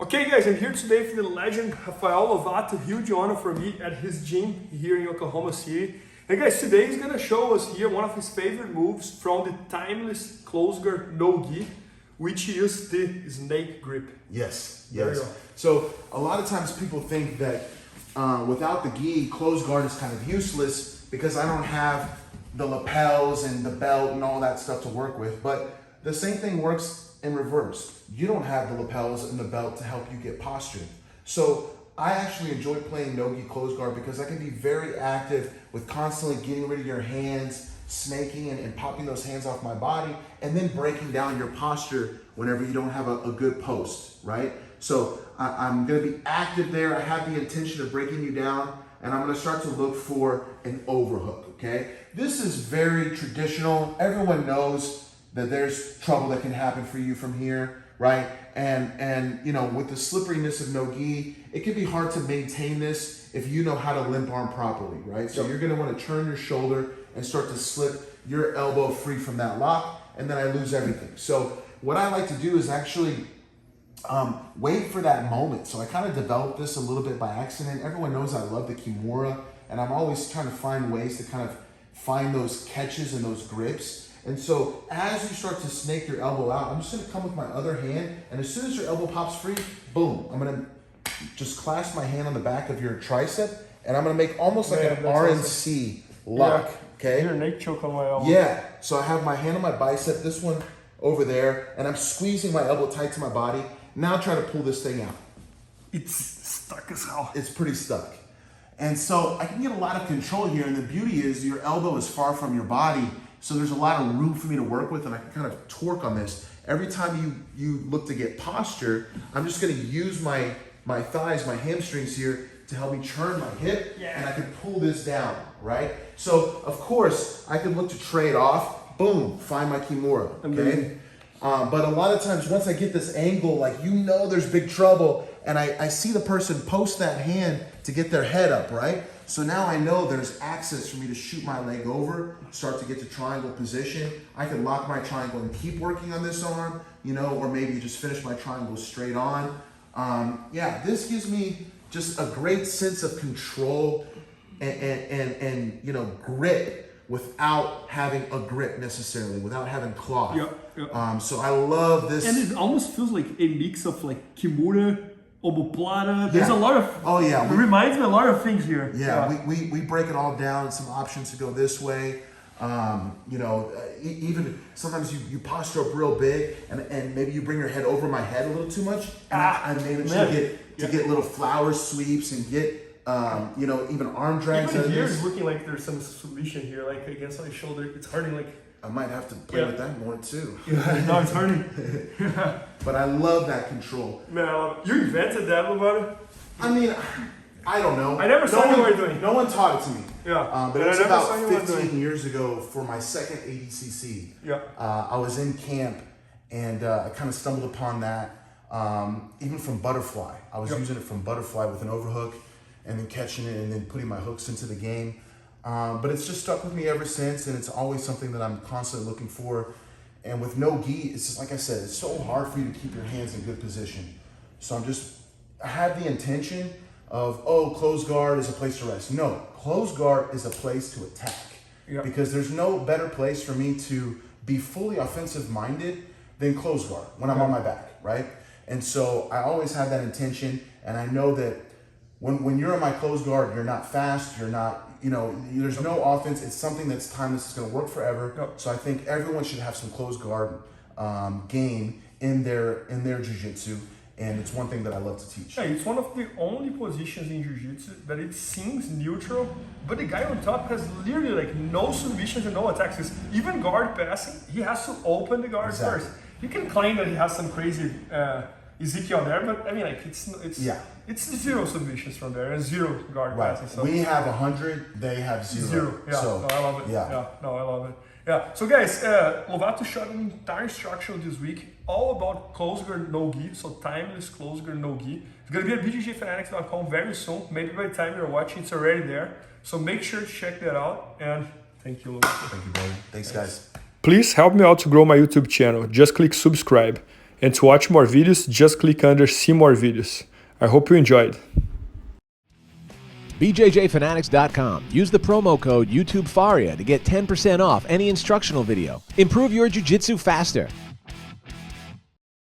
Okay guys, I'm here today for the legend Rafael Lovato. Huge honor for me at his gym here in Oklahoma City. And guys, today he's gonna show us here one of his favorite moves from the timeless close guard no gi, which is the snake grip. Yes, yes. So a lot of times people think that without the gi, close guard is kind of useless because I don't have the lapels and the belt and all that stuff to work with. But the same thing works in reverse. You don't have the lapels and the belt to help you get postured. So I actually enjoy playing no-gi close guard because I can be very active with constantly getting rid of your hands, snaking and popping those hands off my body, and then breaking down your posture whenever you don't have a good post, right? So I'm gonna be active there. I have the intention of breaking you down, and I'm gonna start to look for an overhook, okay? This is very traditional. Everyone knows that there's trouble that can happen for you from here, right? And you know, with the slipperiness of no gi, it can be hard to maintain this if you know how to limp arm properly, right? So you're gonna wanna turn your shoulder and start to slip your elbow free from that lock, and then I lose everything. So what I like to do is actually wait for that moment. So I kind of developed this a little bit by accident. Everyone knows I love the Kimura, and I'm always trying to find ways to kind of find those catches and those grips. And so as you start to snake your elbow out, I'm just gonna come with my other hand, and as soon as your elbow pops free, boom, I'm gonna just clasp my hand on the back of your tricep, and I'm gonna make almost like an RNC lock, okay? Your neck choke on my elbow. Yeah, so I have my hand on my bicep, this one over there, and I'm squeezing my elbow tight to my body. Now try to pull this thing out. It's stuck as hell. It's pretty stuck. And so I can get a lot of control here, and the beauty is your elbow is far from your body, so there's a lot of room for me to work with, and I can kind of torque on this. Every time you look to get posture, I'm just gonna use my thighs, my hamstrings here to help me churn my hip, and I can pull this down, right? So of course, I could look to trade off, boom, find my Kimura, okay? But a lot of times, once I get this angle, like you know there's big trouble, and I see the person post that hand to get their head up, right? So now I know there's access for me to shoot my leg over, start to get to triangle position. I can lock my triangle and keep working on this arm, you know, or maybe just finish my triangle straight on. Yeah, this gives me just a great sense of control and you know, grip without having a grip necessarily, without having cloth. So I love this. And it almost feels like a mix of like Kimura, omoplata. There's a lot of, it reminds me a lot of things here. We break it all down, some options to go this way. You know, even sometimes you posture up real big, and maybe you bring your head over my head a little too much. I managed to get little flower sweeps and get you know, even arm drags. Even here it's looking like there's some submission here, like against my shoulder. It's hurting like. I might have to play with that more too. No, it's hurting. But I love that control. Man, I love it. You invented that, Lovato? I mean, I don't know. I never saw you were doing. No one taught it to me. But it was about 15 years ago for my second ADCC. I was in camp, and I kind of stumbled upon that. Even from butterfly, I was using it from butterfly with an overhook, and then catching it, and then putting my hooks into the game. But it's just stuck with me ever since, and it's always something that I'm constantly looking for. And with no gi, it's just like I said, it's so hard for you to keep your hands in good position. So I have the intention of, oh, close guard is a place to rest. No, close guard is a place to attack. Because there's no better place for me to be fully offensive minded than close guard when I'm on my back, right? And so I always have that intention, and I know that when you're in my close guard, you're not fast, you're not, you know, there's no offense. It's something that's timeless. It's going to work forever. So I think everyone should have some close guard game in their jiu-jitsu, and it's one thing that I love to teach. Yeah, it's one of the only positions in jiu-jitsu that it seems neutral, but the guy on top has literally like no submissions and no attacks. Because even guard passing, he has to open the guard first. You can claim that he has some crazy Ezekiel there, but I mean, like it's zero submissions from there and zero guard passing. So we have 100, they have zero. No, I love it. I love it. So guys, Lovato shot an entire instruction this week, all about close guard no gi, so timeless close guard no gi. It's gonna be at BJJFanatics.com very soon. Maybe by the time you're watching, it's already there. So make sure to check that out. And thank you, Lovato. Thank you, brother. Thanks, guys. Please help me out to grow my YouTube channel. Just click subscribe. And to watch more videos, just click under See More Videos. I hope you enjoyed. BJJFanatics.com. Use the promo code YouTubeFaria to get 10% off any instructional video. Improve your jiu-jitsu faster.